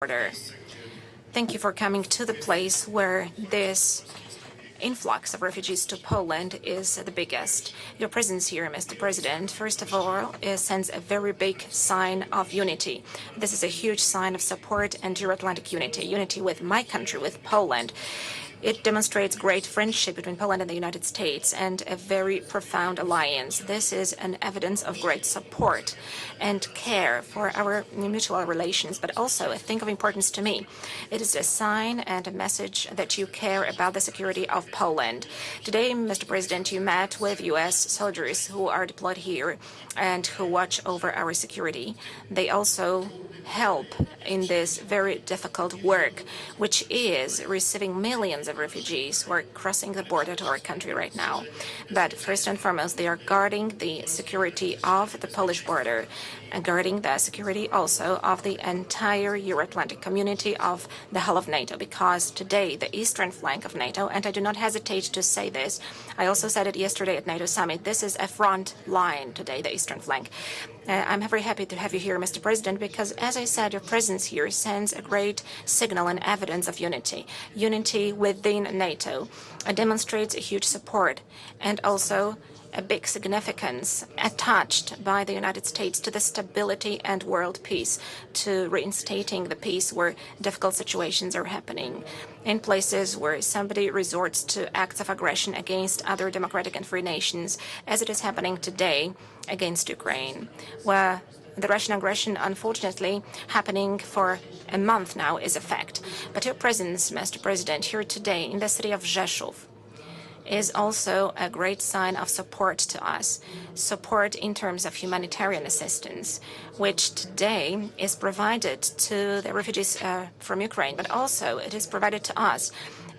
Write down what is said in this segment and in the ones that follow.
border. Thank you for coming to the place where this influx of refugees to Poland is the biggest. Your presence here, Mr. President, first of all, sends a very big sign of unity. This is a huge sign of support and Euro-Atlantic unity, unity with my country, with Poland. It demonstrates great friendship between Poland and the United States and a very profound alliance. This is an evidence of great support and care for our mutual relations, but also a thing of importance to me. It is a sign and a message that you care about the security of Poland. Today, Mr. President, you met with U.S. soldiers who are deployed here and who watch over our security. They also help in this very difficult work, which is receiving millions of refugees who are crossing the border to our country right now. But first and foremost, they are guarding the security of the Polish border and guarding the security also of the entire Euro-Atlantic community of the whole of NATO, because today the eastern flank of NATO, and I do not hesitate to say this, I also said it yesterday at NATO summit, this is a front line today, the eastern flank. I'm very happy to have you here, Mr. President, because, as I said, your presence here sends a great signal and evidence of unity. Unity within NATO demonstrates a huge support and also a big significance attached by the United States to the stability and world peace, to reinstating the peace where difficult situations are happening, in places where somebody resorts to acts of aggression against other democratic and free nations, as it is happening today against Ukraine, where the Russian aggression, unfortunately, happening for a month now is a fact. But your presence, Mr. President, here today in the city of Rzeszów is also a great sign of support to us, support in terms of humanitarian assistance, which today is provided to the refugees from Ukraine, but also it is provided to us,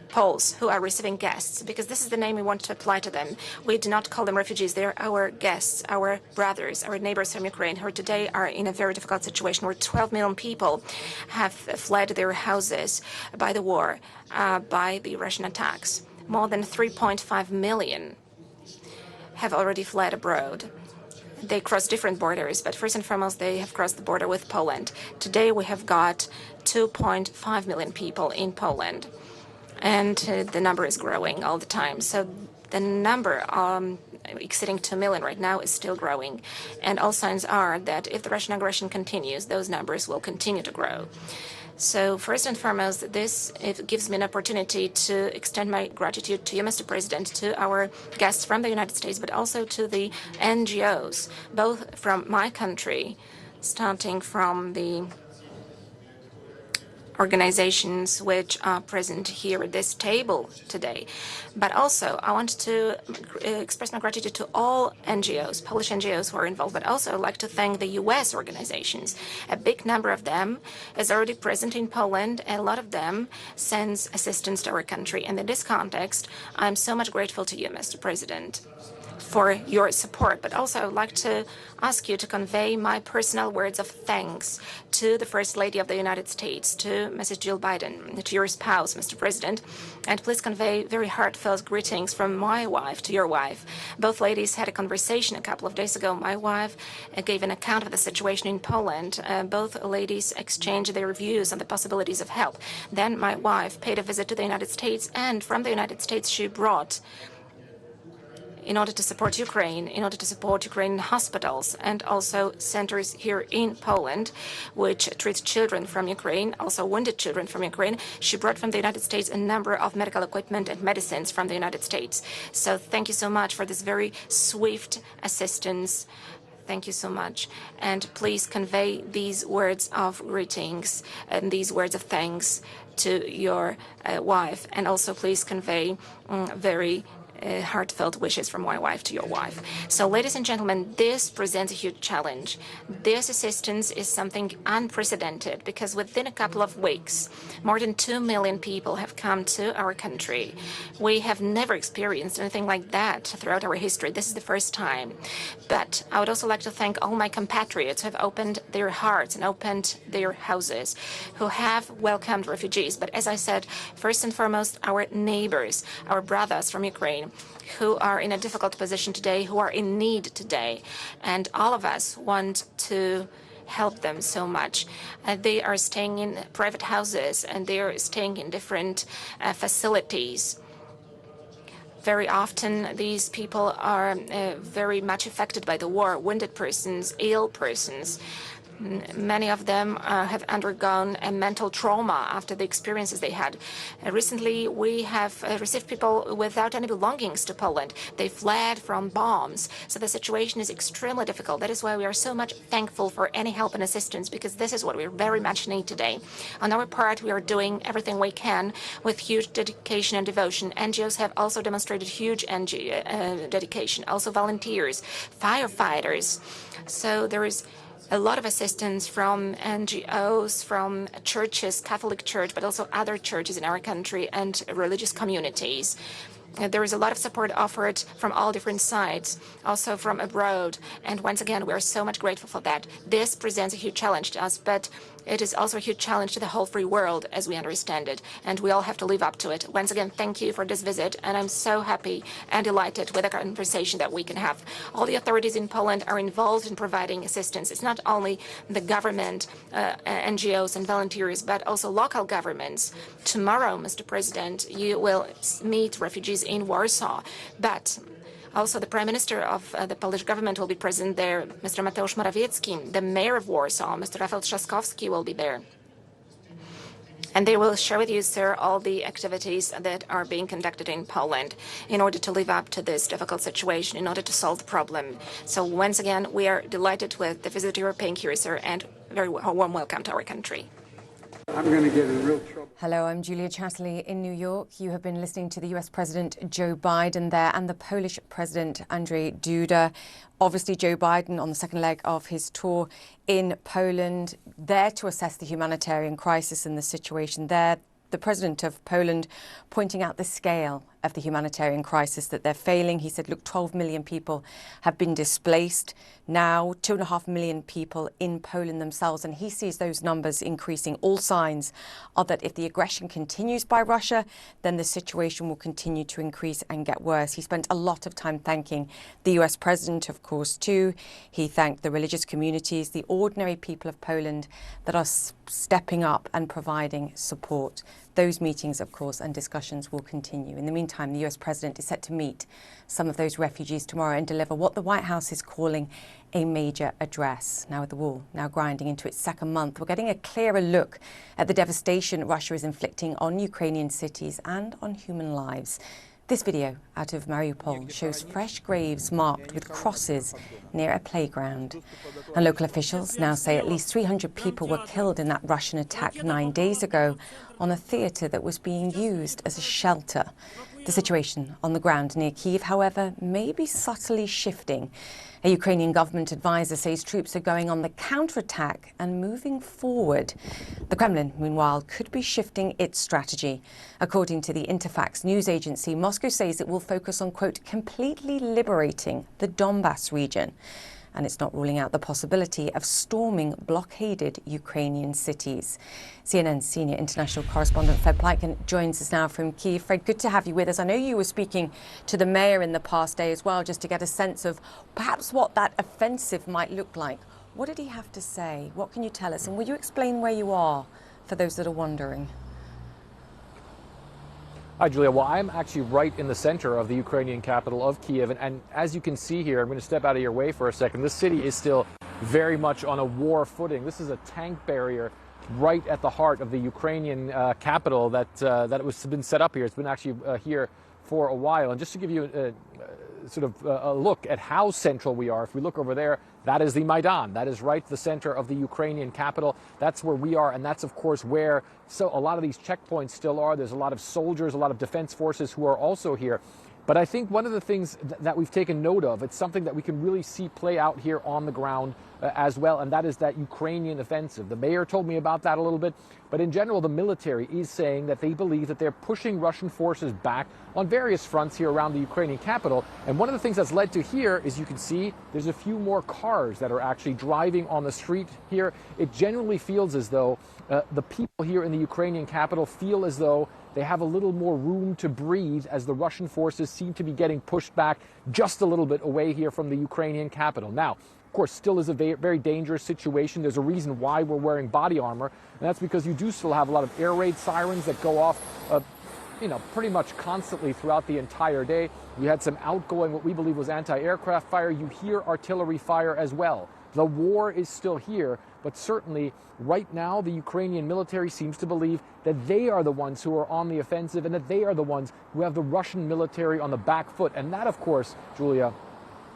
Poles, who are receiving guests, because this is the name we want to apply to them. We do not call them refugees. They are our guests, our brothers, our neighbors from Ukraine, who today are in a very difficult situation where 12 million people have fled their houses by the war, by the Russian attacks. More than 3.5 million have already fled abroad. They cross different borders, but first and foremost, they have crossed the border with Poland. Today, we have got 2.5 million people in Poland, and the number is growing all the time. So the number exceeding 2 million right now is still growing, and all signs are that if the Russian aggression continues, those numbers will continue to grow. So first and foremost, it gives me an opportunity to extend my gratitude to you, Mr. President, to our guests from the United States, but also to the NGOs, both from my country, starting from the organizations which are present here at this table today. But also, I want to express my gratitude to all NGOs, Polish NGOs who are involved, but also I'd like to thank the U.S. organizations. A big number of them is already present in Poland, and a lot of them sends assistance to our country. And in this context, I'm so much grateful to you, Mr. President, for your support, but also I would like to ask you to convey my personal words of thanks to the First Lady of the United States, to Mrs. Jill Biden, to your spouse, Mr. President, and please convey very heartfelt greetings from my wife to your wife. Both ladies had a conversation a couple of days ago. My wife gave an account of the situation in Poland. Both ladies exchanged their views on the possibilities of help. Then my wife paid a visit to the United States, and from the United States she brought, in order to support Ukrainian hospitals and also centers here in Poland, which treat children from Ukraine, also wounded children from Ukraine. She brought from the United States a number of medical equipment and medicines from the United States. So thank you so much for this very swift assistance. Thank you so much. And please convey these words of greetings and these words of thanks to your wife. And also please convey very heartfelt wishes from my wife to your wife. So, ladies and gentlemen, this presents a huge challenge. This assistance is something unprecedented because within a couple of weeks, more than 2 million people have come to our country. We have never experienced anything like that throughout our history. This is the first time. But I would also like to thank all my compatriots who have opened their hearts and opened their houses, who have welcomed refugees. But as I said, first and foremost, our neighbors, our brothers from Ukraine, who are in a difficult position today, who are in need today. And all of us want to helped them so much. They are staying in private houses and they are staying in different facilities. Very often, these people are very much affected by the war, wounded persons, ill persons. Many of them have undergone a mental trauma after the experiences they had. Recently, we have received people without any belongings to Poland. They fled from bombs. So the situation is extremely difficult. That is why we are so much thankful for any help and assistance, because this is what we very much need today. On our part, we are doing everything we can with huge dedication and devotion. NGOs have also demonstrated huge dedication, also volunteers, firefighters. So there is a lot of assistance from NGOs, from churches, Catholic Church, but also other churches in our country and religious communities. There is a lot of support offered from all different sides, also from abroad. And once again, we are so much grateful for that. This presents a huge challenge to us, but it is also a huge challenge to the whole free world, as we understand it, and we all have to live up to it. Once again, thank you for this visit, and I'm so happy and delighted with the conversation that we can have. All the authorities in Poland are involved in providing assistance. It's not only the government, NGOs and volunteers, but also local governments. Tomorrow, Mr. President, you will meet refugees in Warsaw, but also, the Prime Minister of the Polish government will be present there, Mr. Mateusz Morawiecki. The Mayor of Warsaw, Mr. Rafał Trzaskowski, will be there. And they will share with you, sir, all the activities that are being conducted in Poland in order to live up to this difficult situation, in order to solve the problem. So once again, we are delighted with the visit you are paying here, sir, and very warm welcome to our country. I'm going to get in real trouble. Hello, I'm Julia Chatterley in New York. You have been listening to the US President Joe Biden there and the Polish President Andrzej Duda. Obviously, Joe Biden on the second leg of his tour in Poland, there to assess the humanitarian crisis and the situation there. The President of Poland pointing out the scale of the humanitarian crisis that they're failing. He said, look, 12 million people have been displaced. Now, 2.5 million people in Poland themselves. And he sees those numbers increasing. All signs are that if the aggression continues by Russia, then the situation will continue to increase and get worse. He spent a lot of time thanking the US President, of course, too. He thanked the religious communities, the ordinary people of Poland that are stepping up and providing support. Those meetings, of course, and discussions will continue. In the meantime, the US President is set to meet some of those refugees tomorrow and deliver what the White House is calling a major address. Now, with the war now grinding into its second month, we're getting a clearer look at the devastation Russia is inflicting on Ukrainian cities and on human lives. This video out of Mariupol shows fresh graves marked with crosses near a playground. And local officials now say at least 300 people were killed in that Russian attack 9 days ago on a theatre that was being used as a shelter. The situation on the ground near Kyiv, however, may be subtly shifting. A Ukrainian government advisor says troops are going on the counterattack and moving forward. The Kremlin, meanwhile, could be shifting its strategy. According to the Interfax news agency, Moscow says it will focus on, quote, completely liberating the Donbas region. And it's not ruling out the possibility of storming blockaded Ukrainian cities. CNN's senior international correspondent Fred Pleitgen joins us now from Kyiv. Fred, good to have you with us. I know you were speaking to the mayor in the past day as well, just to get a sense of perhaps what that offensive might look like. What did he have to say? What can you tell us? And will you explain where you are for those that are wondering? Hi, Julia. Well, I'm actually right in the center of the Ukrainian capital of Kyiv. And as you can see here, I'm going to step out of your way for a second. This city is still very much on a war footing. This is a tank barrier right at the heart of the Ukrainian capital that was been set up here. It's been actually here for a while. And just to give you a look at how central we are, if we look over there, that is the Maidan. That is right the center of the Ukrainian capital. That's where we are, and that's, of course, where a lot of these checkpoints still are. There's a lot of soldiers, a lot of defense forces who are also here. But I think one of the things that we've taken note of, it's something that we can really see play out here on the ground as well, and that is that Ukrainian offensive. The mayor told me about that a little bit, but in general, the military is saying that they believe that they're pushing Russian forces back on various fronts here around the Ukrainian capital. And one of the things that's led to here is you can see there's a few more cars that are actually driving on the street here. It generally feels as though the people here in the Ukrainian capital feel as though they have a little more room to breathe as the Russian forces seem to be getting pushed back just a little bit away here from the Ukrainian capital. Now, of course, still is a very dangerous situation. There's a reason why we're wearing body armor, and that's because you do still have a lot of air raid sirens that go off pretty much constantly throughout the entire day. We had some outgoing, what we believe was anti-aircraft fire. You hear artillery fire as well. The war is still here, but certainly right now the Ukrainian military seems to believe that they are the ones who are on the offensive and that they are the ones who have the Russian military on the back foot. And that, of course, Julia,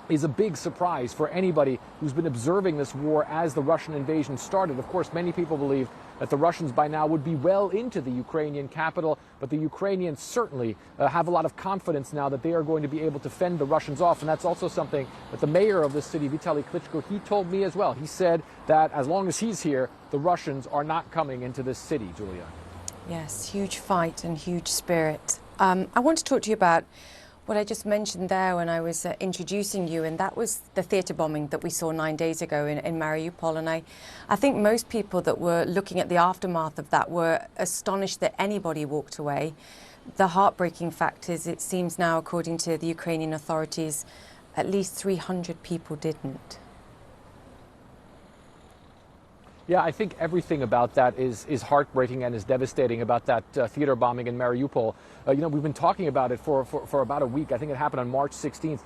is a big surprise for anybody who's been observing this war as the Russian invasion started. Of course, many people believe that the Russians by now would be well into the Ukrainian capital, but the Ukrainians certainly have a lot of confidence now that they are going to be able to fend the Russians off. And that's also something that the mayor of this city, Vitaly Klitschko, he told me as well. He said that as long as he's here, the Russians are not coming into this city, Julia. Yes, huge fight and huge spirit. I want to talk to you about what I just mentioned there when I was introducing you, and that was the theatre bombing that we saw 9 days ago in Mariupol. And I think most people that were looking at the aftermath of that were astonished that anybody walked away. The heartbreaking fact is it seems now, according to the Ukrainian authorities, at least 300 people didn't. Yeah, I think everything about that is heartbreaking and is devastating about that theater bombing in Mariupol. We've been talking about it for about a week. I think it happened on March 16th.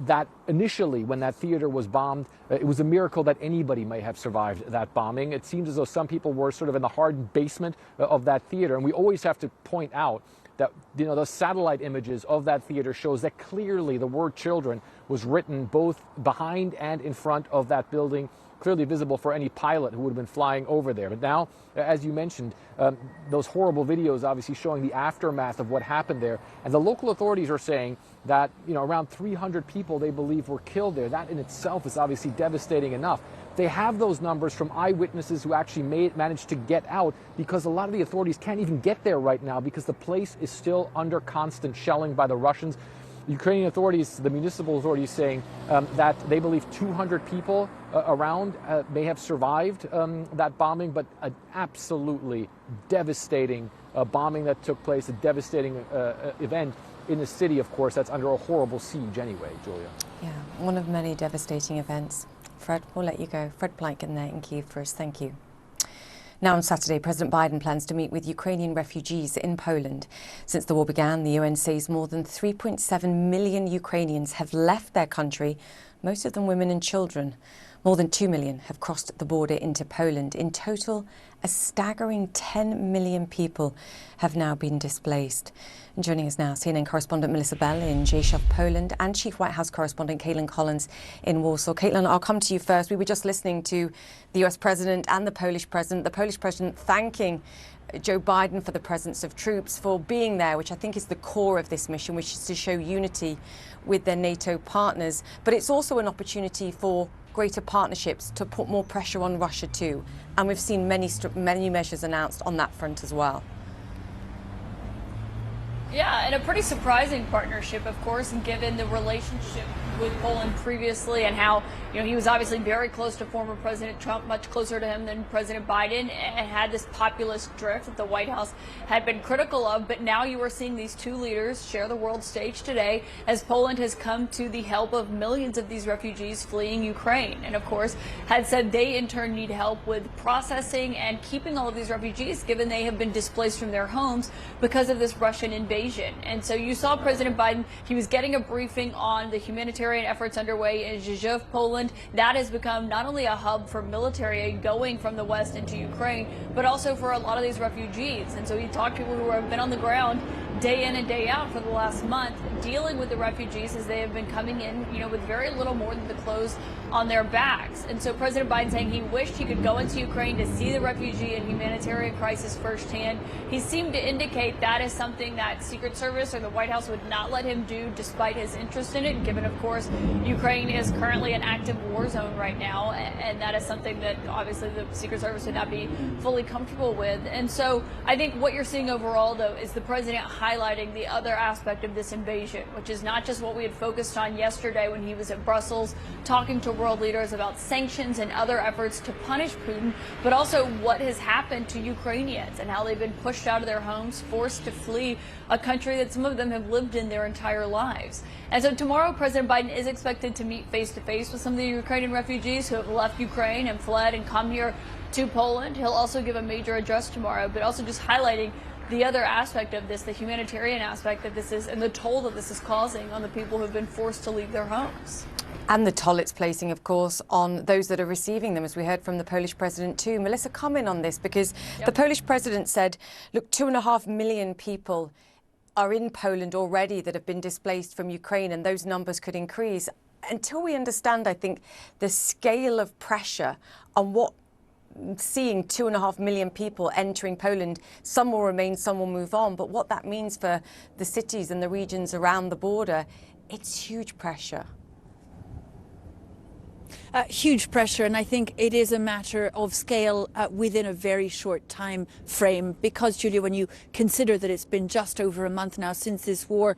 That initially, when that theater was bombed, it was a miracle that anybody may have survived that bombing. It seems as though some people were sort of in the hardened basement of that theater. And we always have to point out that, those satellite images of that theater shows that clearly the word children was written both behind and in front of that building, clearly visible for any pilot who would have been flying over there. But now, as you mentioned, those horrible videos obviously showing the aftermath of what happened there. And the local authorities are saying that, around 300 people they believe were killed there. That in itself is obviously devastating enough. They have those numbers from eyewitnesses who actually managed to get out, because a lot of the authorities can't even get there right now because the place is still under constant shelling by the Russians. Ukrainian authorities, the municipal authorities, saying that they believe 200 people around may have survived that bombing, but an absolutely devastating bombing that took place, a devastating event in the city, of course, that's under a horrible siege anyway, Julia. Yeah, one of many devastating events. Fred, we'll let you go. Fred Plotkin there in Kyiv for us. Thank you. Now on Saturday, President Biden plans to meet with Ukrainian refugees in Poland. Since the war began, the UN says more than 3.7 million Ukrainians have left their country, most of them women and children. More than 2 million have crossed the border into Poland. In total, a staggering 10 million people have now been displaced. And joining us now, CNN correspondent Melissa Bell in Rzeszów, Poland, and Chief White House correspondent Caitlin Collins in Warsaw. Caitlin, I'll come to you first. We were just listening to the US President and the Polish President thanking Joe Biden for the presence of troops, for being there, which I think is the core of this mission, which is to show unity with their NATO partners. But it's also an opportunity for greater partnerships to put more pressure on Russia too. And we've seen many measures announced on that front as well. Yeah, and a pretty surprising partnership, of course, and given the relationship with Poland previously and how, he was obviously very close to former President Trump, much closer to him than President Biden, and had this populist drift that the White House had been critical of. But now you are seeing these two leaders share the world stage today as Poland has come to the help of millions of these refugees fleeing Ukraine. And of course, had said they in turn need help with processing and keeping all of these refugees, given they have been displaced from their homes because of this Russian invasion. And so you saw President Biden, he was getting a briefing on the humanitarian efforts underway in Rzeszów, Poland. That has become not only a hub for military aid going from the West into Ukraine, but also for a lot of these refugees. And so he talked to people who have been on the ground day in and day out for the last month, dealing with the refugees as they have been coming in, with very little more than the clothes on their backs. And so President Biden saying he wished he could go into Ukraine to see the refugee and humanitarian crisis firsthand. He seemed to indicate that is something that Secret Service or the White House would not let him do despite his interest in it, given, of course, Ukraine is currently an active war zone right now, and that is something that obviously the Secret Service would not be fully comfortable with. And so I think what you're seeing overall, though, is the president highlighting the other aspect of this invasion situation, which is not just what we had focused on yesterday when he was at Brussels talking to world leaders about sanctions and other efforts to punish Putin, but also what has happened to Ukrainians and how they've been pushed out of their homes, forced to flee a country that some of them have lived in their entire lives. And so tomorrow, President Biden is expected to meet face-to-face with some of the Ukrainian refugees who have left Ukraine and fled and come here to Poland. He'll also give a major address tomorrow, but also just highlighting the other aspect of this, the humanitarian aspect that this is, and the toll that this is causing on the people who have been forced to leave their homes. And the toll it's placing, of course, on those that are receiving them, as we heard from the Polish president too. Melissa, comment on this, because the Polish president said, look, 2.5 million people are in Poland already that have been displaced from Ukraine, and those numbers could increase. Until we understand, I think, the scale of pressure on what seeing 2.5 million people entering Poland, some will remain, some will move on, but what that means for the cities and the regions around the border, it's huge pressure. Huge pressure, and I think it is a matter of scale within a very short time frame, because, Julia, when you consider that it's been just over a month now since this war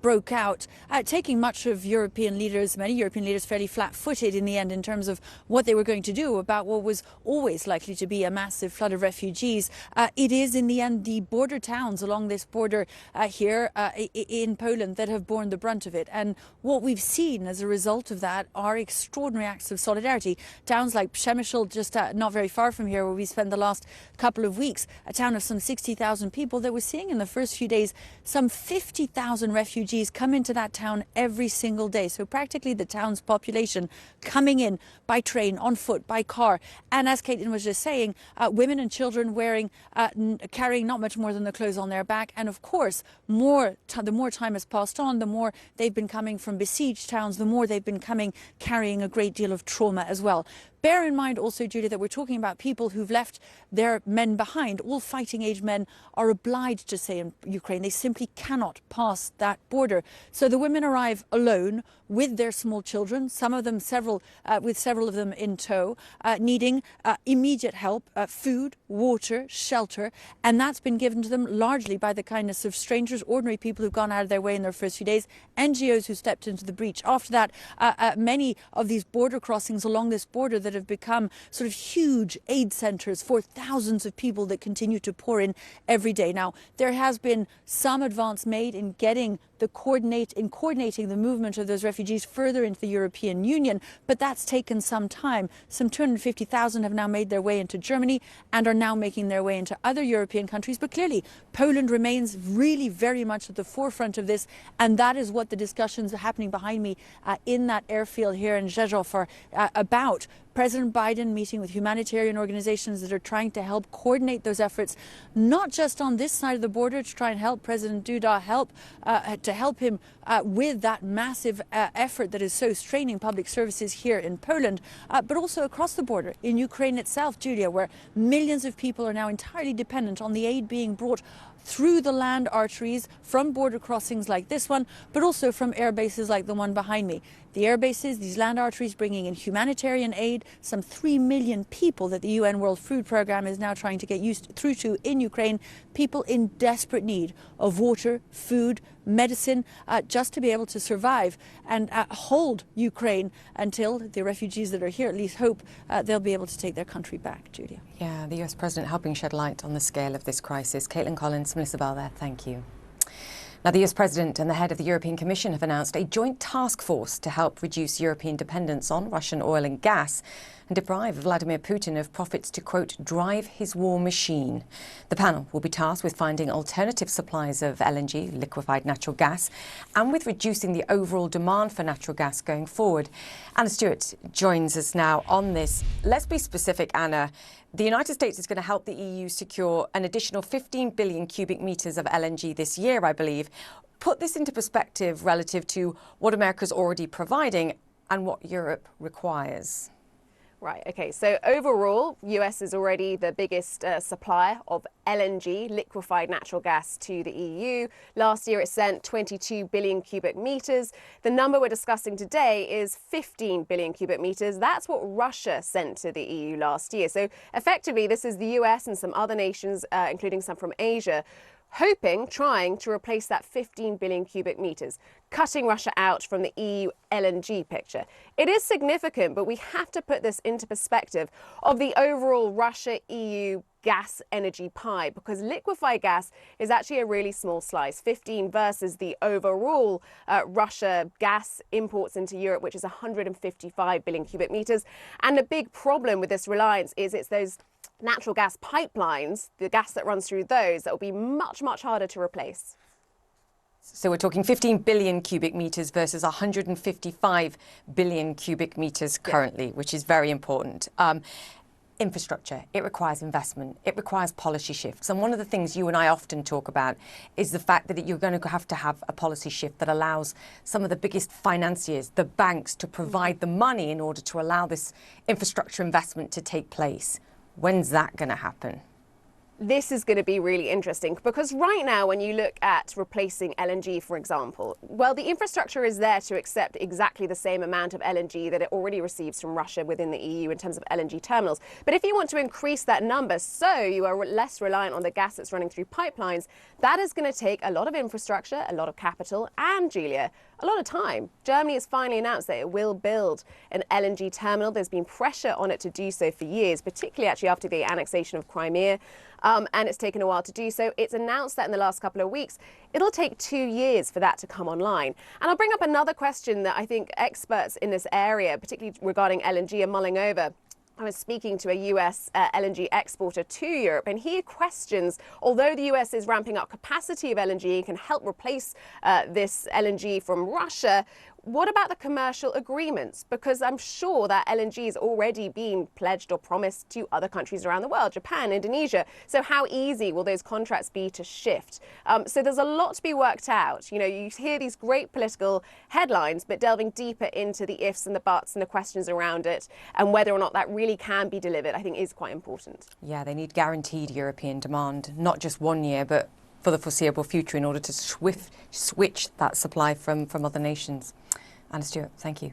broke out, taking much of European leaders, many European leaders, fairly flat-footed in the end in terms of what they were going to do about what was always likely to be a massive flood of refugees. It is in the end the border towns along this border here in Poland that have borne the brunt of it, and what we've seen as a result of that are extraordinary acts of solidarity. Towns like Przemysl, just not very far from here, where we spent the last couple of weeks, a town of some 60,000 people, that was seeing in the first few days some 50,000 refugees come into that town every single day. So practically the town's population coming in by train, on foot, by car. And as Caitlin was just saying, women and children wearing, carrying not much more than the clothes on their back. And of course, the more time has passed on, the more they've been coming from besieged towns, the more they've been coming carrying a great deal of trauma as well. Bear in mind also, Julia, that we're talking about people who've left their men behind. All fighting age men are obliged to stay in Ukraine. They simply cannot pass that border. So the women arrive alone with their small children, some of them with several of them in tow, needing immediate help, food, water, shelter, and that's been given to them largely by the kindness of strangers, ordinary people who've gone out of their way in their first few days, NGOs who stepped into the breach. After that, many of these border crossings along this border that have become sort of huge aid centres for thousands of people that continue to pour in every day. Now, there has been some advance made in getting coordinating the movement of those refugees further into the European Union, but that's taken some time. Some 250,000 have now made their way into Germany and are now making their way into other European countries. But clearly, Poland remains really very much at the forefront of this, and that is what the discussions happening behind me in that airfield here in Rzeszów are about. President Biden meeting with humanitarian organizations that are trying to help coordinate those efforts, not just on this side of the border to try and help President Duda help him with that massive effort that is so straining public services here in Poland, but also across the border in Ukraine itself, Julia, where millions of people are now entirely dependent on the aid being brought through the land arteries from border crossings like this one, but also from air bases like the one behind me. The air bases, these land arteries, bringing in humanitarian aid, some 3 million people that the UN World Food Programme is now trying to get through to in Ukraine, people in desperate need of water, food, medicine, just to be able to survive and hold Ukraine until the refugees that are here at least hope they'll be able to take their country back, Julia. Yeah, the US president helping shed light on the scale of this crisis. Caitlin Collins, Melissa Bell there, thank you. Now, the US President and the head of the European Commission have announced a joint task force to help reduce European dependence on Russian oil and gas and deprive Vladimir Putin of profits to, quote, drive his war machine. The panel will be tasked with finding alternative supplies of LNG, liquefied natural gas, and with reducing the overall demand for natural gas going forward. Anna Stewart joins us now on this. Let's be specific, Anna. The United States is going to help the EU secure an additional 15 billion cubic metres of LNG this year, I believe. Put this into perspective relative to what America's already providing and what Europe requires. Right, okay, so overall, US is already the biggest supplier of LNG, liquefied natural gas, to the EU. Last year it sent 22 billion cubic metres. The number we're discussing today is 15 billion cubic metres. That's what Russia sent to the EU last year. So effectively, this is the US and some other nations, including some from Asia, trying to replace that 15 billion cubic meters, cutting Russia out from the EU LNG picture. It is significant, but we have to put this into perspective of the overall Russia-EU gas energy pie, because liquefied gas is actually a really small slice, 15 versus the overall Russia gas imports into Europe, which is 155 billion cubic meters. And the big problem with this reliance is it's those natural gas pipelines, the gas that runs through those, that will be much, much harder to replace. So we're talking 15 billion cubic meters versus 155 billion cubic meters currently, which is very important. Infrastructure, it requires investment, it requires policy shifts. And one of the things you and I often talk about is the fact that you're going to have a policy shift that allows some of the biggest financiers, the banks, to provide the money in order to allow this infrastructure investment to take place. When's that going to happen? This is going to be really interesting, because right now when you look at replacing LNG, for example, well, the infrastructure is there to accept exactly the same amount of LNG that it already receives from Russia within the EU in terms of LNG terminals. But if you want to increase that number so you are less reliant on the gas that's running through pipelines, that is going to take a lot of infrastructure, a lot of capital, and, Julia, a lot of time. Germany has finally announced that it will build an LNG terminal. There's been pressure on it to do so for years, particularly actually after the annexation of Crimea. And it's taken a while to do so. It's announced that in the last couple of weeks. It'll take 2 years for that to come online. And I'll bring up another question that I think experts in this area, particularly regarding LNG, are mulling over. I was speaking to a US LNG exporter to Europe, and he questions, although the US is ramping up capacity of LNG and can help replace this LNG from Russia, what about the commercial agreements? Because I'm sure that LNG is already being pledged or promised to other countries around the world, Japan, Indonesia. So how easy will those contracts be to shift? So there's a lot to be worked out. You know, you hear these great political headlines, but delving deeper into the ifs and the buts and the questions around it and whether or not that really can be delivered, I think is quite important. Yeah, they need guaranteed European demand, not just 1 year, but for the foreseeable future in order to switch that supply from other nations. Anna Stewart, thank you.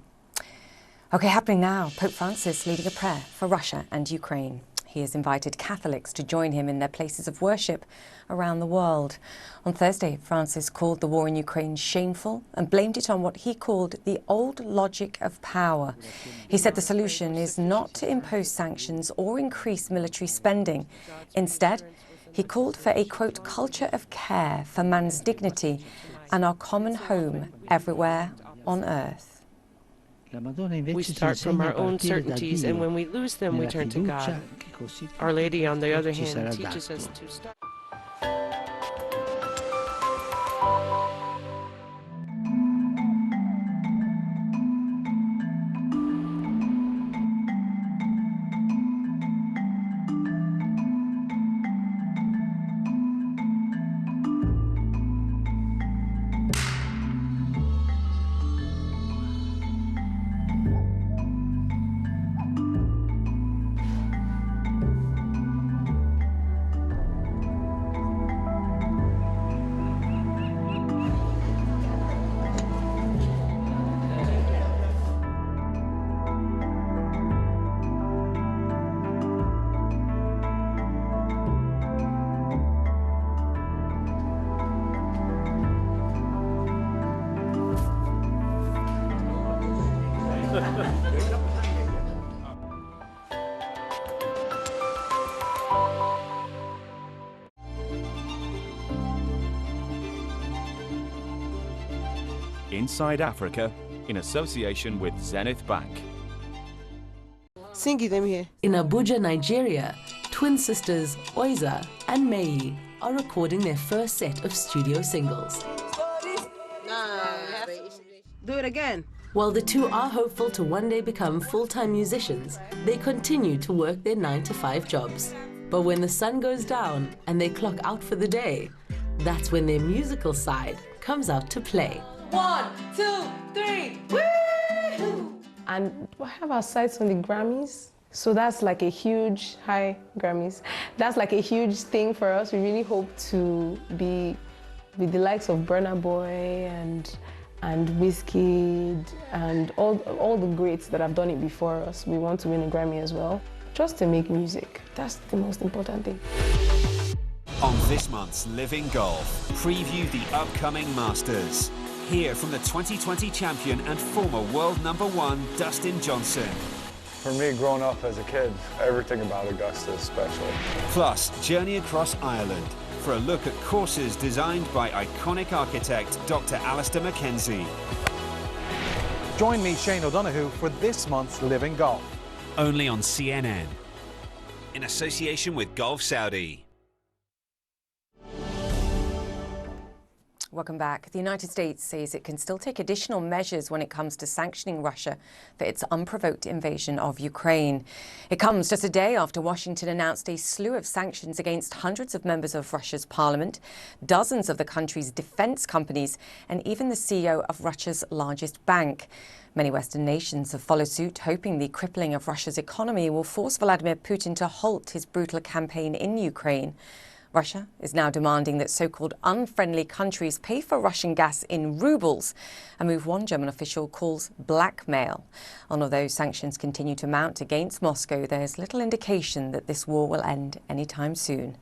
OK, happening now, Pope Francis leading a prayer for Russia and Ukraine. He has invited Catholics to join him in their places of worship around the world. On Thursday, Francis called the war in Ukraine shameful and blamed it on what he called the old logic of power. He said the solution is not to impose sanctions or increase military spending. Instead, he called for a, quote, culture of care for man's dignity and our common home everywhere on earth. We start from our own certainties, and when we lose them, we turn to God. Our Lady, on the other hand, teaches us to start. Inside Africa, in association with Zenith Bank. Singing them here. In Abuja, Nigeria, twin sisters Oiza and Meyi are recording their first set of studio singles. Do it again. While the two are hopeful to one day become full-time musicians, they continue to work their 9-to-5 jobs. But when the sun goes down and they clock out for the day, that's when their musical side comes out to play. 1, 2, 3, woo! And we have our sights on the Grammys. So that's like a huge, hi Grammys, that's like a huge thing for us. We really hope to be with the likes of Burna Boy and Wizkid and all the greats that have done it before us. We want to win a Grammy as well, just to make music. That's the most important thing. On this month's Living Golf, preview the upcoming Masters. Hear from the 2020 champion and former world #1, Dustin Johnson. For me, growing up as a kid, everything about Augusta is special. Plus, journey across Ireland for a look at courses designed by iconic architect Dr. Alistair Mackenzie. Join me, Shane O'Donoghue, for this month's Living Golf. Only on CNN, in association with Golf Saudi. Welcome back. The United States says it can still take additional measures when it comes to sanctioning Russia for its unprovoked invasion of Ukraine. It comes just a day after Washington announced a slew of sanctions against hundreds of members of Russia's parliament, dozens of the country's defense companies, and even the CEO of Russia's largest bank. Many Western nations have followed suit, hoping the crippling of Russia's economy will force Vladimir Putin to halt his brutal campaign in Ukraine. Russia is now demanding that so-called unfriendly countries pay for Russian gas in rubles, a move one German official calls blackmail. And although sanctions continue to mount against Moscow, there's little indication that this war will end anytime soon.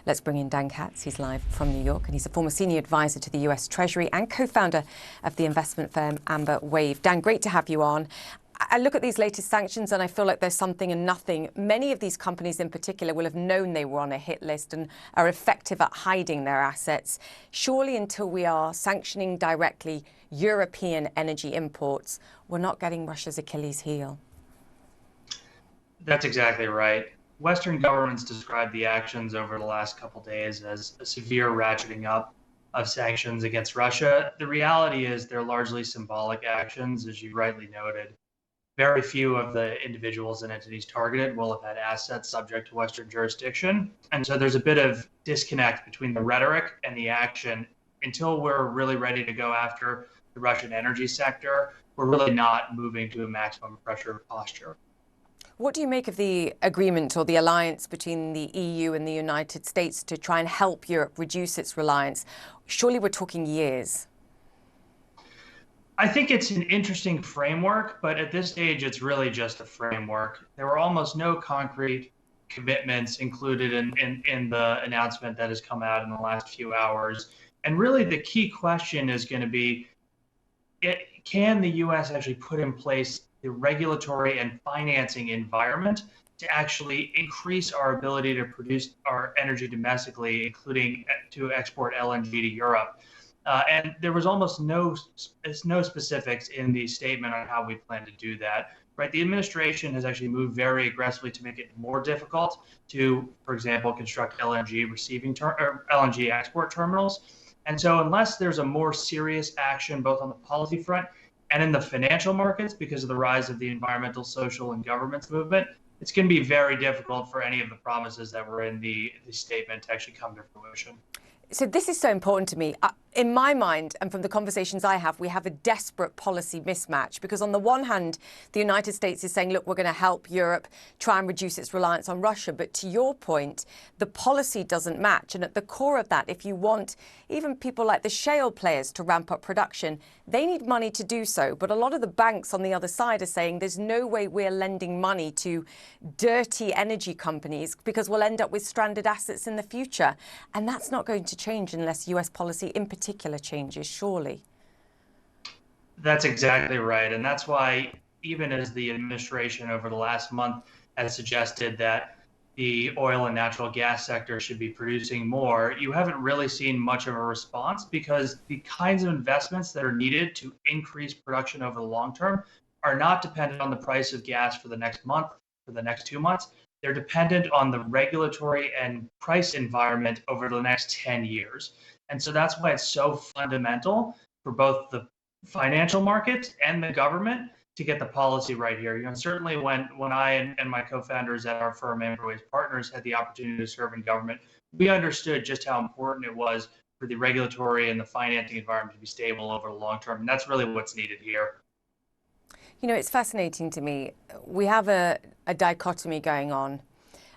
Let's bring in Dan Katz. He's live from New York, and he's a former senior advisor to the US Treasury and co-founder of the investment firm Amber Wave. Dan, great to have you on. I look at these latest sanctions and I feel like there's something and nothing. Many of these companies in particular will have known they were on a hit list and are effective at hiding their assets. Surely until we are sanctioning directly European energy imports, we're not getting Russia's Achilles heel. That's exactly right. Western governments described the actions over the last couple days as a severe ratcheting up of sanctions against Russia. The reality is they're largely symbolic actions, as you rightly noted. Very few of the individuals and entities targeted will have had assets subject to Western jurisdiction. And so there's a bit of disconnect between the rhetoric and the action. Until we're really ready to go after the Russian energy sector, we're really not moving to a maximum pressure posture. What do you make of the agreement or the alliance between the EU and the United States to try and help Europe reduce its reliance? Surely we're talking years. I think it's an interesting framework, but at this stage, it's really just a framework. There were almost no concrete commitments included in the announcement that has come out in the last few hours. And really the key question is going to be, can the U.S. actually put in place the regulatory and financing environment to actually increase our ability to produce our energy domestically, including to export LNG to Europe? And there was almost no specifics in the statement on how we plan to do that. Right, the administration has actually moved very aggressively to make it more difficult to, for example, construct LNG LNG export terminals. And so, unless there's a more serious action both on the policy front and in the financial markets because of the rise of the environmental, social, and governance movement, it's going to be very difficult for any of the promises that were in the statement to actually come to fruition. So this is so important to me. In my mind, and from the conversations I have, we have a desperate policy mismatch because on the one hand, the United States is saying, look, we're going to help Europe try and reduce its reliance on Russia. But to your point, the policy doesn't match. And at the core of that, if you want even people like the shale players to ramp up production, they need money to do so. But a lot of the banks on the other side are saying there's no way we're lending money to dirty energy companies because we'll end up with stranded assets in the future. And that's not going to change unless US policy in particular changes, surely. That's exactly right. And that's why even as the administration over the last month has suggested that the oil and natural gas sector should be producing more, you haven't really seen much of a response because the kinds of investments that are needed to increase production over the long term are not dependent on the price of gas for the next month, for the next 2 months. They're dependent on the regulatory and price environment over the next 10 years. And so that's why it's so fundamental for both the financial markets and the government to get the policy right here. You know, certainly when I and my co-founders at our firm, Amber Wave Partners, had the opportunity to serve in government, we understood just how important it was for the regulatory and the financing environment to be stable over the long term. And that's really what's needed here. You know, it's fascinating to me. We have a dichotomy going on,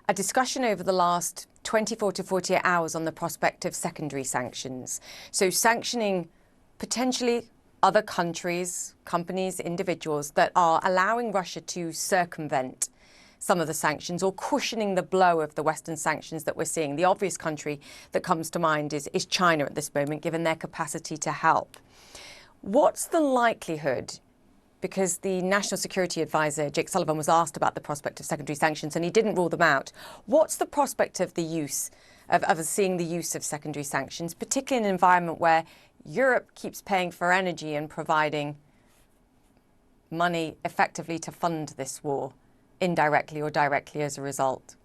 a discussion over the last 24 to 48 hours on the prospect of secondary sanctions. So sanctioning potentially other countries, companies, individuals that are allowing Russia to circumvent some of the sanctions or cushioning the blow of the Western sanctions that we're seeing. The obvious country that comes to mind is China at this moment, given their capacity to help. What's the likelihood, because the National Security Advisor, Jake Sullivan, was asked about the prospect of secondary sanctions and he didn't rule them out. What's the prospect of the use, of seeing the use of secondary sanctions, particularly in an environment where Europe keeps paying for energy and providing money effectively to fund this war, indirectly or directly as a result?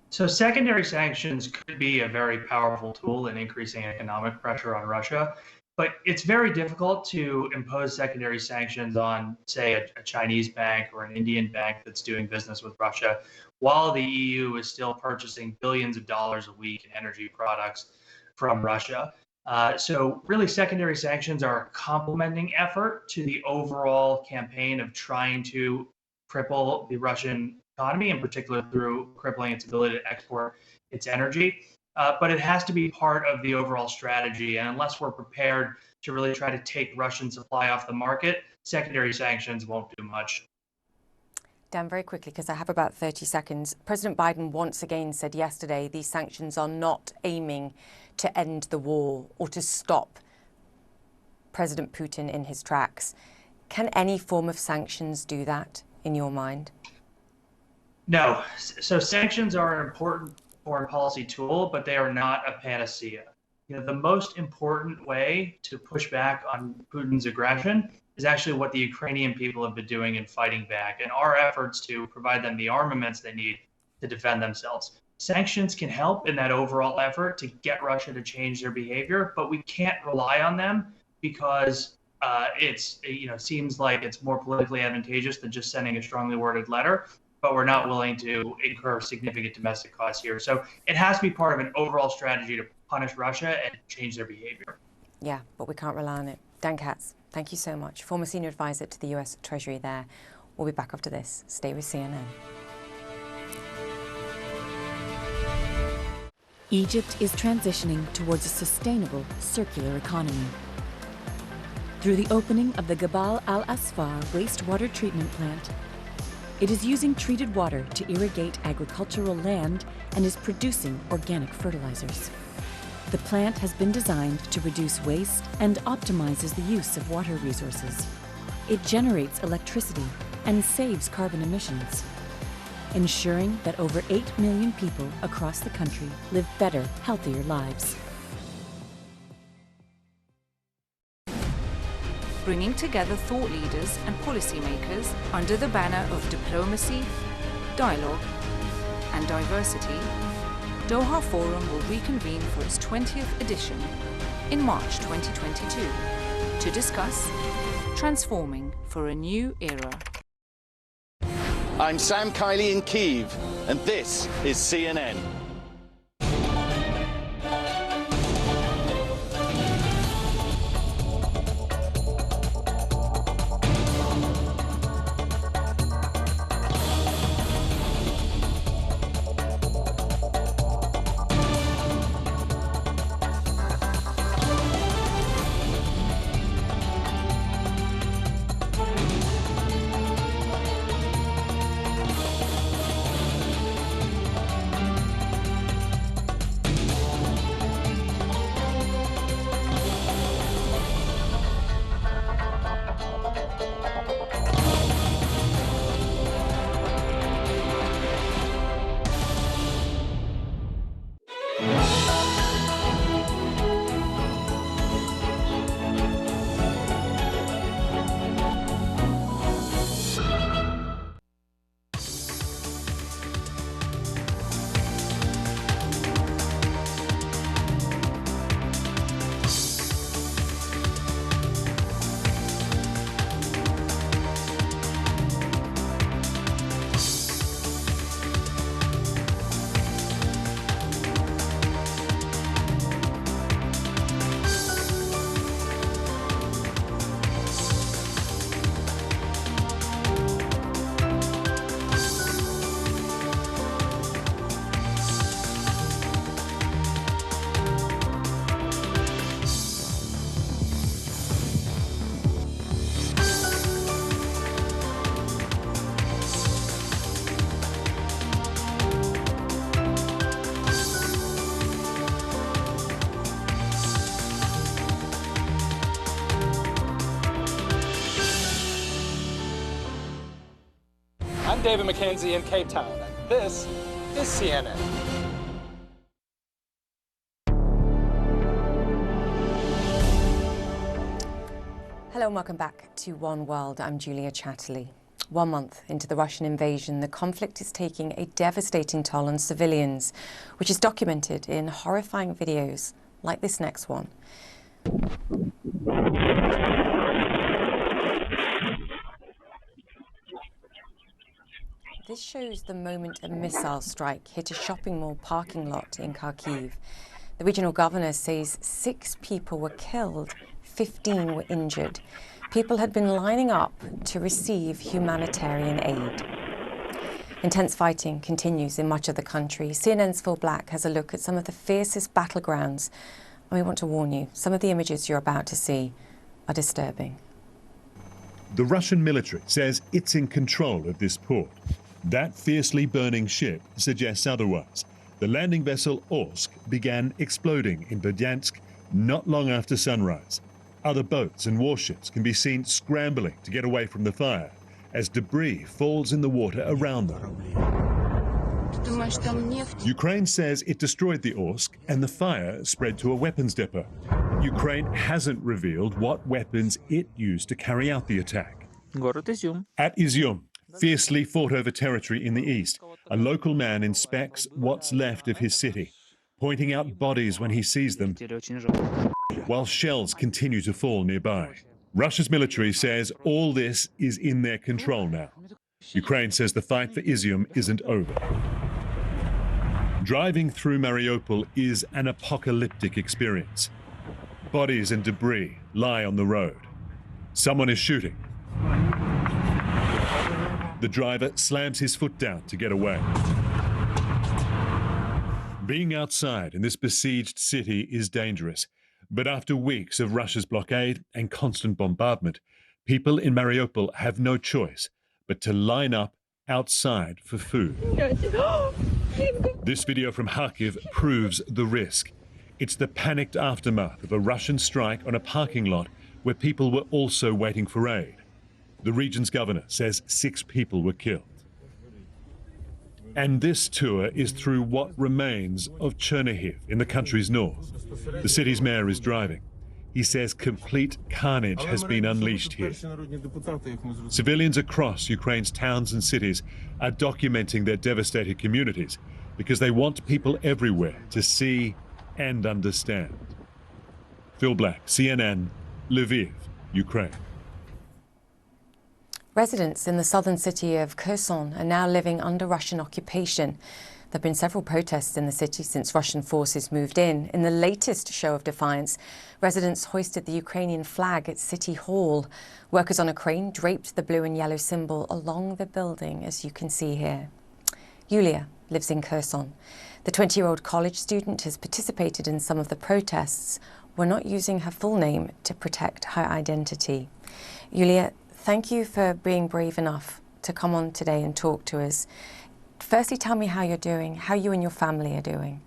So secondary sanctions could be a very powerful tool in increasing economic pressure on Russia, but it's very difficult to impose secondary sanctions on, say, a Chinese bank or an Indian bank that's doing business with Russia, while the EU is still purchasing billions of dollars a week in energy products from Russia. So really, secondary sanctions are a complementing effort to the overall campaign of trying to cripple the Russian economy, in particular through crippling its ability to export its energy. But it has to be part of the overall strategy. And unless we're prepared to really try to take Russian supply off the market, secondary sanctions won't do much. Dan, very quickly, because I have about 30 seconds. President Biden once again said yesterday these sanctions are not aiming to end the war or to stop President Putin in his tracks. Can any form of sanctions do that, in your mind? No. So sanctions are an important foreign policy tool, but they are not a panacea. The most important way to push back on Putin's aggression is actually what the Ukrainian people have been doing in fighting back, and our efforts to provide them the armaments they need to defend themselves. Sanctions can help in that overall effort to get Russia to change their behavior, but we can't rely on them because seems like it's more politically advantageous than just sending a strongly worded letter, but we're not willing to incur significant domestic costs here. So it has to be part of an overall strategy to punish Russia and change their behavior. Yeah, but we can't rely on it. Dan Katz, thank you so much. Former senior advisor to the US Treasury there. We'll be back after this. Stay with CNN. Egypt is transitioning towards a sustainable, circular economy. Through the opening of the Gabal Al Asfar wastewater treatment plant, it is using treated water to irrigate agricultural land and is producing organic fertilizers. The plant has been designed to reduce waste and optimizes the use of water resources. It generates electricity and saves carbon emissions, ensuring that over 8 million people across the country live better, healthier lives. Bringing together thought leaders and policymakers under the banner of diplomacy, dialogue, and diversity, Doha Forum will reconvene for its 20th edition in March 2022 to discuss transforming for a new era. I'm Sam Kiley in Kyiv, and this is CNN. I'm David McKenzie in Cape Town, and this is CNN. Hello and welcome back to One World. I'm Julia Chatterley. 1 month into the Russian invasion, the conflict is taking a devastating toll on civilians, which is documented in horrifying videos like this next one. This shows the moment a missile strike hit a shopping mall parking lot in Kharkiv. The regional governor says 6 people were killed, 15 were injured. People had been lining up to receive humanitarian aid. Intense fighting continues in much of the country. CNN's Phil Black has a look at some of the fiercest battlegrounds. And we want to warn you, some of the images you're about to see are disturbing. The Russian military says it's in control of this port. That fiercely burning ship suggests otherwise. The landing vessel Orsk began exploding in Berdyansk not long after sunrise. Other boats and warships can be seen scrambling to get away from the fire as debris falls in the water around them. Ukraine says it destroyed the Orsk and the fire spread to a weapons depot. Ukraine hasn't revealed what weapons it used to carry out the attack. At Izyum, fiercely fought over territory in the east, a local man inspects what's left of his city, pointing out bodies when he sees them, while shells continue to fall nearby. Russia's military says all this is in their control now. Ukraine says the fight for Izium isn't over. Driving through Mariupol is an apocalyptic experience. Bodies and debris lie on the road. Someone is shooting. The driver slams his foot down to get away. Being outside in this besieged city is dangerous. But after weeks of Russia's blockade and constant bombardment, people in Mariupol have no choice but to line up outside for food. This video from Kharkiv proves the risk. It's the panicked aftermath of a Russian strike on a parking lot where people were also waiting for aid. The region's governor says 6 people were killed. And this tour is through what remains of Chernihiv in the country's north. The city's mayor is driving. He says complete carnage has been unleashed here. Civilians across Ukraine's towns and cities are documenting their devastated communities because they want people everywhere to see and understand. Phil Black, CNN, Lviv, Ukraine. Residents in the southern city of Kherson are now living under Russian occupation. There have been several protests in the city since Russian forces moved in. In the latest show of defiance, residents hoisted the Ukrainian flag at City Hall. Workers on a crane draped the blue and yellow symbol along the building, as you can see here. Yulia lives in Kherson. The 20-year-old college student has participated in some of the protests. We're not using her full name to protect her identity. Yulia, thank you for being brave enough to come on today and talk to us. Firstly, tell me how you're doing, how you and your family are doing.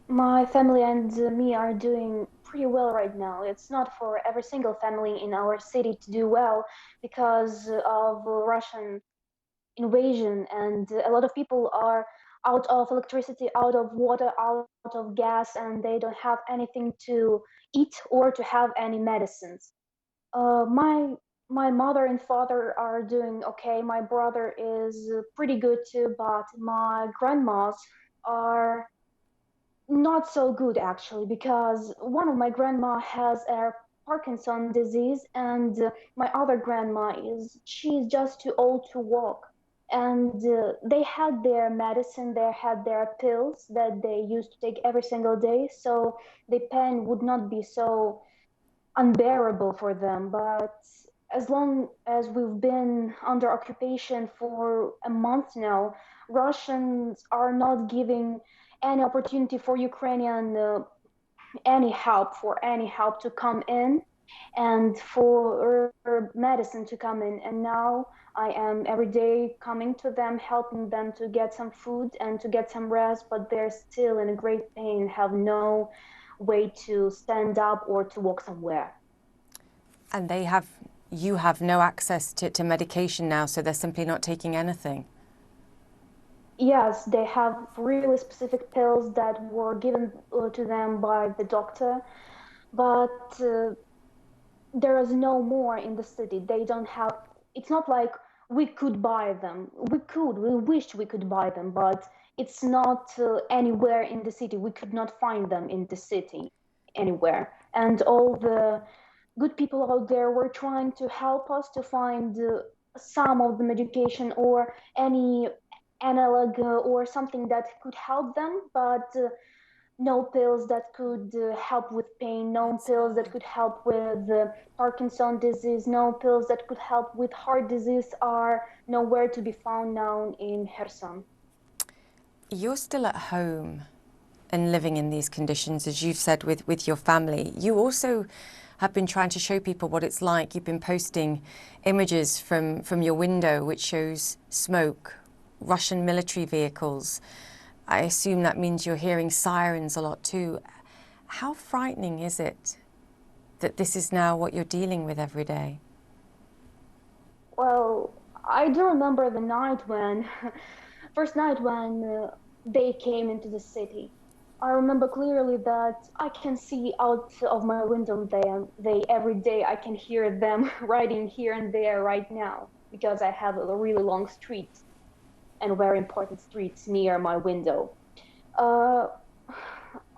My family and me are doing pretty well right now. It's not for every single family in our city to do well because of Russian invasion, and a lot of people are out of electricity, out of water, out of gas, and they don't have anything to eat or to have any medicines. My mother and father are doing okay. My brother is pretty good too, but my grandmas are not so good actually, because one of my grandma has a Parkinson's disease, and my other grandma she's just too old to walk. And they had their medicine, they had their pills that they used to take every single day, so the pain would not be so unbearable for them. But as long as we've been under occupation for a month now, Russians are not giving any opportunity for Ukrainian any help to come in and for medicine to come in. And now I am every day coming to them, helping them to get some food and to get some rest, but they're still in a great pain, have no way to stand up or to walk somewhere. And they have you have no access to medication now, so they're simply not taking anything. Yes, they have really specific pills that were given to them by the doctor, but there is no more in the city. They don't have, it's not like we could buy them. We wished we could buy them, but it's not anywhere in the city. We could not find them in the city anywhere. And all the good people out there were trying to help us to find some of the medication or any analog or something that could help them, but no pills that could help with pain, no pills that could help with Parkinson's disease, no pills that could help with heart disease are nowhere to be found now in Kherson. You're still at home and living in these conditions, as you've said, with your family. You also have been trying to show people what it's like. You've been posting images from your window which shows smoke, Russian military vehicles. I assume that means you're hearing sirens a lot too. How frightening is it that this is now what you're dealing with every day? Well, I do remember the night when, first night when they came into the city. I remember clearly that I can see out of my window they every day. I can hear them riding here and there right now because I have a really long street and very important streets near my window.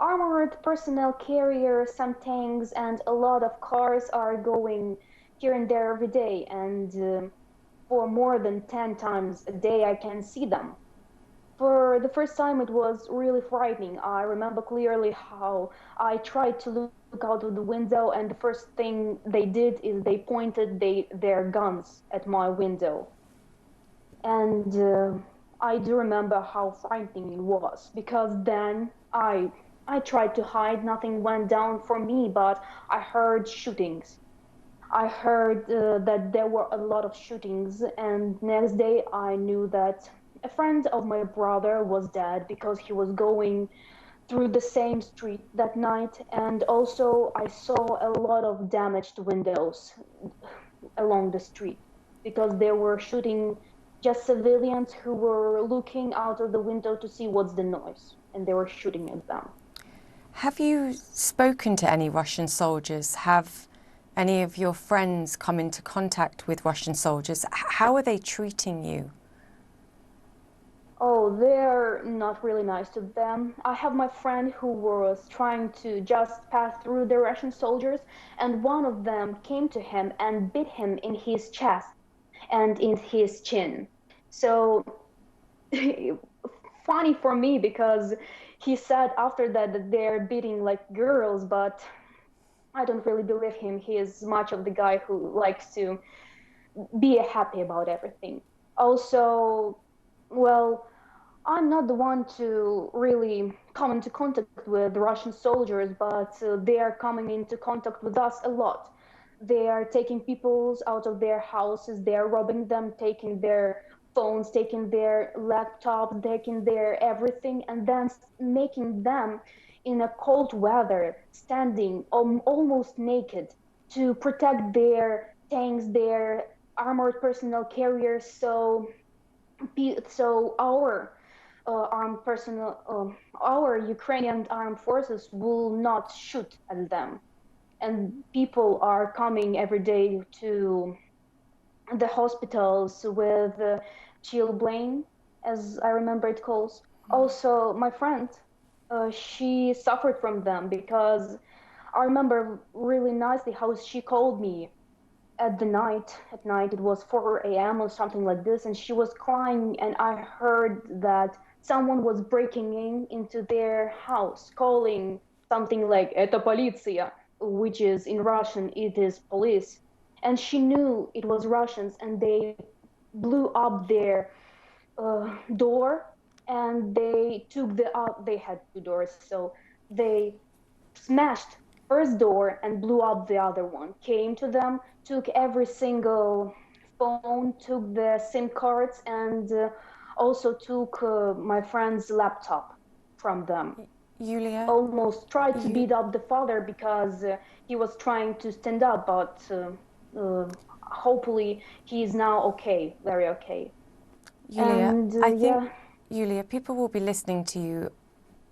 Armored personnel carriers, some tanks, and a lot of cars are going here and there every day, and for more than 10 times a day I can see them. For the first time it was really frightening. I remember clearly how I tried to look out of the window, and the first thing they did is they pointed their guns at my window. And I do remember how frightening it was, because then I tried to hide, nothing went down for me, but I heard shootings. I heard that there were a lot of shootings, and next day I knew that a friend of my brother was dead because he was going through the same street that night, and also I saw a lot of damaged windows along the street because they were shooting just civilians who were looking out of the window to see what's the noise, and they were shooting at them. Have you spoken to any Russian soldiers? Have any of your friends come into contact with Russian soldiers? How are they treating you? Oh, they're not really nice to them. I have my friend who was trying to just pass through the Russian soldiers, and one of them came to him and bit him in his chest and in his chin. So funny for me, because he said after that they're beating like girls, but I don't really believe him. He is much of the guy who likes to be happy about everything. Also, well, I'm not the one to really come into contact with Russian soldiers, but they are coming into contact with us a lot. They are taking people out of their houses, they are robbing them, taking their phones, taking their laptops, taking their everything, and then making them in a cold weather, standing almost naked to protect their tanks, their armored personnel carriers, so our armed personnel, our Ukrainian armed forces will not shoot at them. And people are coming every day to the hospitals with chilblain, as I remember it calls. Also, my friend, she suffered from them, because I remember really nicely how she called me at night, it was 4 a.m. or something like this, and she was crying, and I heard that someone was breaking into their house, calling something like "Это полиция," which is in Russian, it is police. And she knew it was Russians, and they blew up their door, and they took they had 2 doors, so they smashed first door and blew up the other one, came to them, took every single phone, took the SIM cards, and also took my friend's laptop from them. Yulia? Almost tried to beat up the father because he was trying to stand up, but hopefully he is now okay, very okay. Yulia, And, I think, yeah. Yulia, people will be listening to you,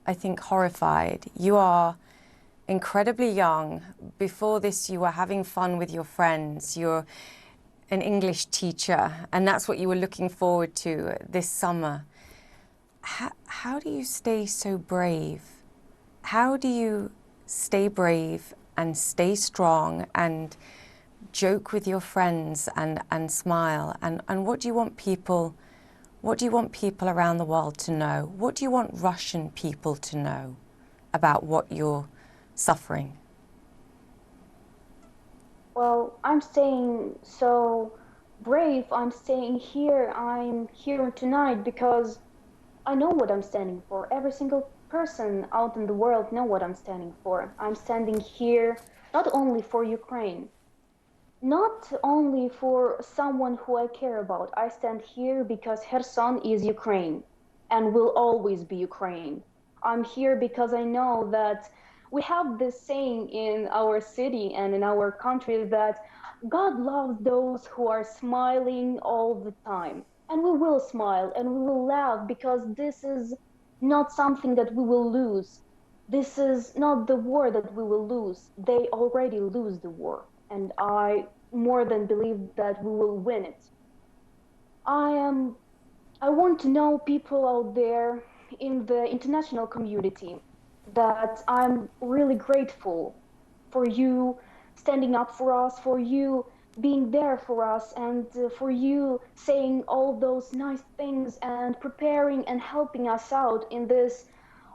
I think, horrified. You are incredibly young. Before this, you were having fun with your friends. You're an English teacher, and that's what you were looking forward to this summer. How do you stay so brave? How do you stay brave and stay strong and joke with your friends and smile? And what do you want people around the world to know? What do you want Russian people to know about what you're suffering? Well, I'm staying so brave. I'm staying here. I'm here tonight because I know what I'm standing for. Every single person out in the world know what I'm standing for. I'm standing here not only for Ukraine, not only for someone who I care about. I stand here because Kherson is Ukraine and will always be Ukraine. I'm here because I know that we have this saying in our city and in our country that God loves those who are smiling all the time. And we will smile and we will laugh because this is not something that we will lose. This is not the war that we will lose. They already lose the war. And I more than believe that we will win it. I want to know people out there in the international community that I'm really grateful for you standing up for us, for you being there for us, and for you saying all those nice things and preparing and helping us out in this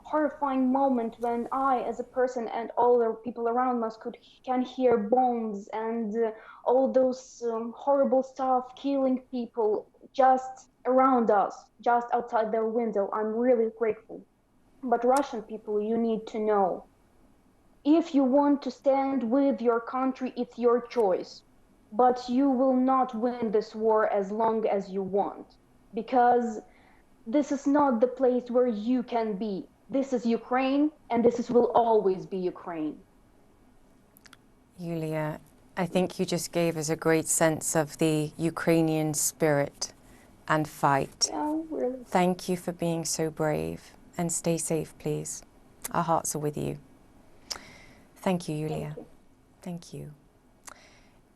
horrifying moment when I, as a person, and all the people around us can hear bombs and all those horrible stuff, killing people just around us, just outside their window. I'm really grateful. But Russian people, you need to know, if you want to stand with your country, it's your choice. But you will not win this war as long as you want, because this is not the place where you can be. This is Ukraine, and this will always be Ukraine. Yulia, I think you just gave us a great sense of the Ukrainian spirit and fight. Yeah, really. Thank you for being so brave, and stay safe, please. Our hearts are with you. Thank you, Yulia. Thank you.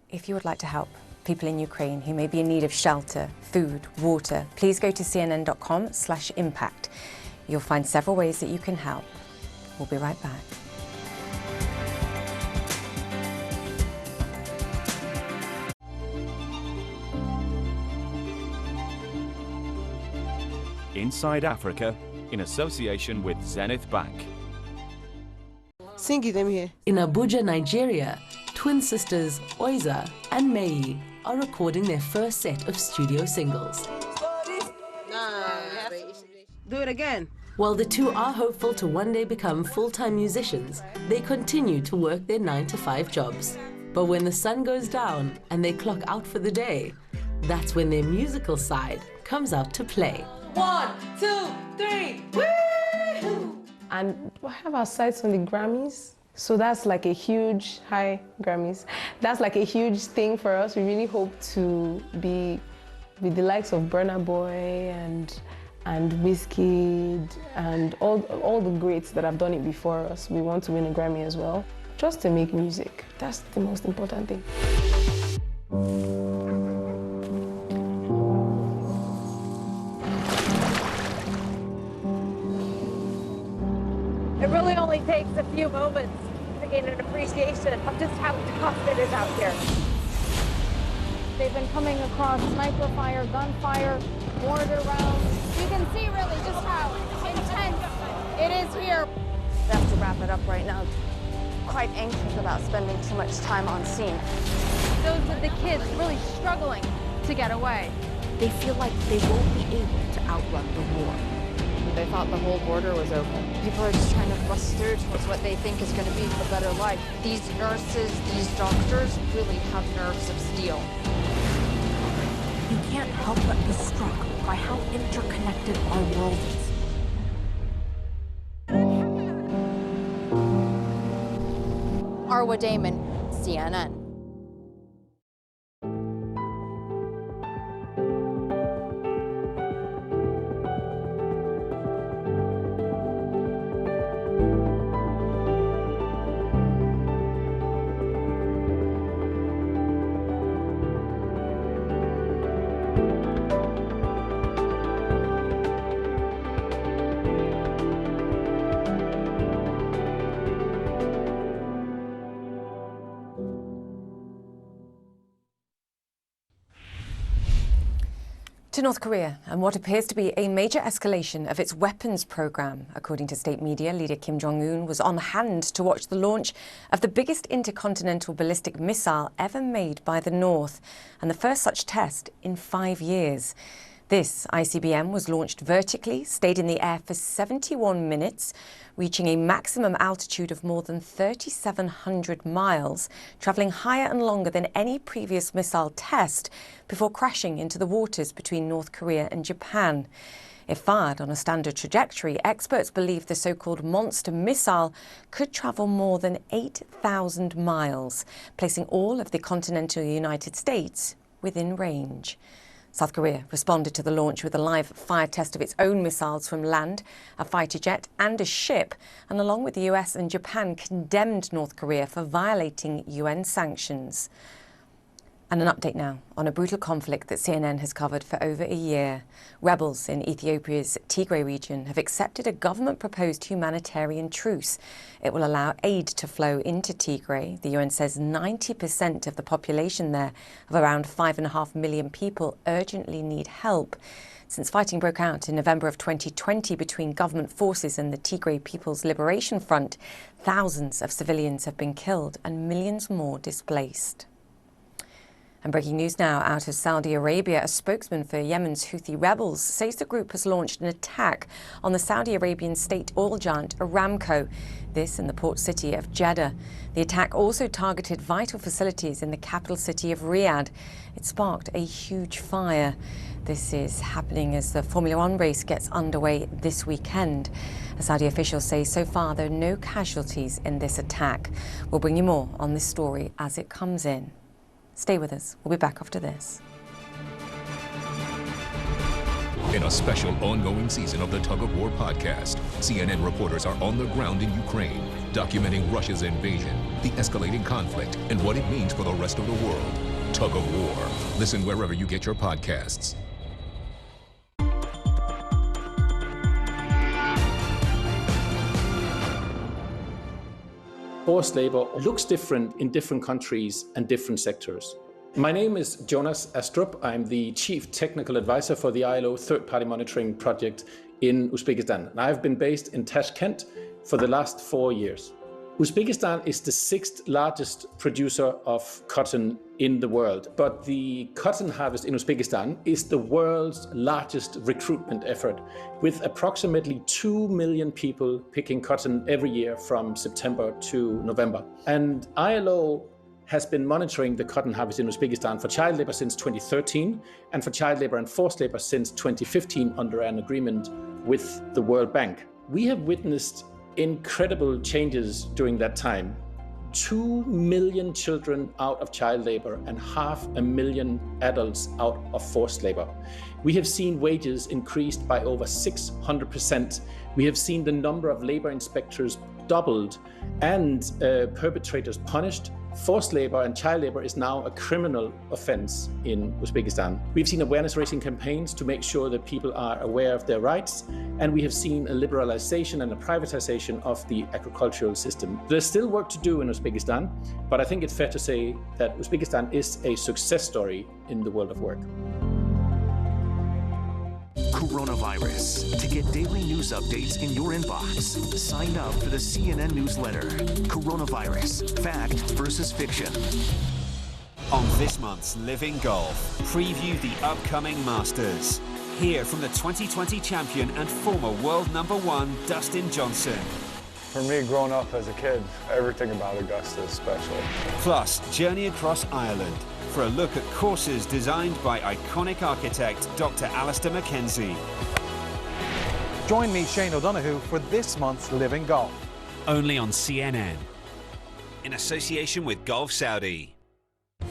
If you would like to help people in Ukraine who may be in need of shelter, food, water, please go to cnn.com/impact. You'll find several ways that you can help. We'll be right back. Inside Africa, in association with Zenith Bank. Singi them here. In Abuja, Nigeria, twin sisters Oiza and Mei are recording their first set of studio singles. Do it again. While the two are hopeful to one day become full-time musicians, they continue to work their 9-to-5 jobs. But when the sun goes down and they clock out for the day, that's when their musical side comes out to play. 1, 2, 3, woo! And we have our sights on the Grammys. So that's like a huge, hi Grammys, that's like a huge thing for us. We really hope to be with the likes of Burna Boy and Wizkid and all the greats that have done it before us. We want to win a Grammy as well, just to make music. That's the most important thing. It really only takes a few moments to gain an appreciation of just how tough it is out here. They've been coming across sniper fire, gunfire, mortar rounds. You can see really just how intense it is here. We have to wrap it up right now. Quite anxious about spending too much time on scene. Those are the kids really struggling to get away. They feel like they won't be able to outrun the war. They thought the whole border was open. People are just trying to bust through towards what they think is going to be a better life. These nurses, these doctors really have nerves of steel. You can't help but be struck by how interconnected our world is. Arwa Damon, CNN. To North Korea and what appears to be a major escalation of its weapons program. According to state media, leader Kim Jong-un was on hand to watch the launch of the biggest intercontinental ballistic missile ever made by the North, and the first such test in 5 years. This ICBM was launched vertically, stayed in the air for 71 minutes, reaching a maximum altitude of more than 3,700 miles, travelling higher and longer than any previous missile test before crashing into the waters between North Korea and Japan. If fired on a standard trajectory, experts believe the so-called monster missile could travel more than 8,000 miles, placing all of the continental United States within range. South Korea responded to the launch with a live fire test of its own missiles from land, a fighter jet and a ship, and along with the US and Japan condemned North Korea for violating UN sanctions. And an update now on a brutal conflict that CNN has covered for over a year. Rebels in Ethiopia's Tigray region have accepted a government-proposed humanitarian truce. It will allow aid to flow into Tigray. The UN says 90% of the population there, of around 5.5 million people, urgently need help. Since fighting broke out in November of 2020 between government forces and the Tigray People's Liberation Front, thousands of civilians have been killed and millions more displaced. And breaking news now out of Saudi Arabia, a spokesman for Yemen's Houthi rebels says the group has launched an attack on the Saudi Arabian state oil giant Aramco, this in the port city of Jeddah. The attack also targeted vital facilities in the capital city of Riyadh. It sparked a huge fire. This is happening as the Formula One race gets underway this weekend. Saudi officials say so far there are no casualties in this attack. We'll bring you more on this story as it comes in. Stay with us. We'll be back after this. In a special ongoing season of the Tug of War podcast, CNN reporters are on the ground in Ukraine, documenting Russia's invasion, the escalating conflict, and what it means for the rest of the world. Tug of War. Listen wherever you get your podcasts. Forced labor looks different in different countries and different sectors. My name is Jonas Astrup. I'm the Chief Technical Advisor for the ILO Third-Party Monitoring Project in Uzbekistan. And I've been based in Tashkent for the last 4 years. Uzbekistan is the 6th largest producer of cotton in the world, but the cotton harvest in Uzbekistan is the world's largest recruitment effort, with approximately 2 million people picking cotton every year from September to November. And ILO has been monitoring the cotton harvest in Uzbekistan for child labor since 2013 and for child labor and forced labor since 2015 under an agreement with the World Bank. We have witnessed incredible changes during that time. 2 million children out of child labor and 500,000 adults out of forced labor. We have seen wages increased by over 600%. We have seen the number of labor inspectors doubled and perpetrators punished. Forced labor and child labor is now a criminal offense in Uzbekistan. We've seen awareness raising campaigns to make sure that people are aware of their rights, and we have seen a liberalization and a privatization of the agricultural system. There's still work to do in Uzbekistan, but I think it's fair to say that Uzbekistan is a success story in the world of work. Coronavirus. To get daily news updates in your inbox, sign up for the CNN newsletter. Coronavirus. Fact versus fiction. On this month's Living Golf, preview the upcoming Masters. Hear from the 2020 champion and former world #1, Dustin Johnson. For me, growing up as a kid, everything about Augusta is special. Plus, journey across Ireland for a look at courses designed by iconic architect Dr. Alistair Mackenzie. Join me, Shane O'Donoghue, for this month's Living Golf. Only on CNN. In association with Gulf Saudi.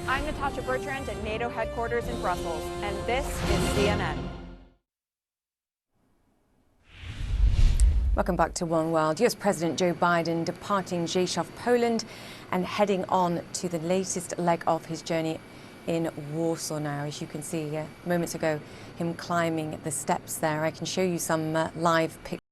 I'm Natasha Bertrand at NATO headquarters in Brussels, and this is CNN. Welcome back to One World. US President Joe Biden departing Rzeszów, Poland, and heading on to the latest leg of his journey in Warsaw now. As you can see moments ago, him climbing the steps there. I can show you some live pictures.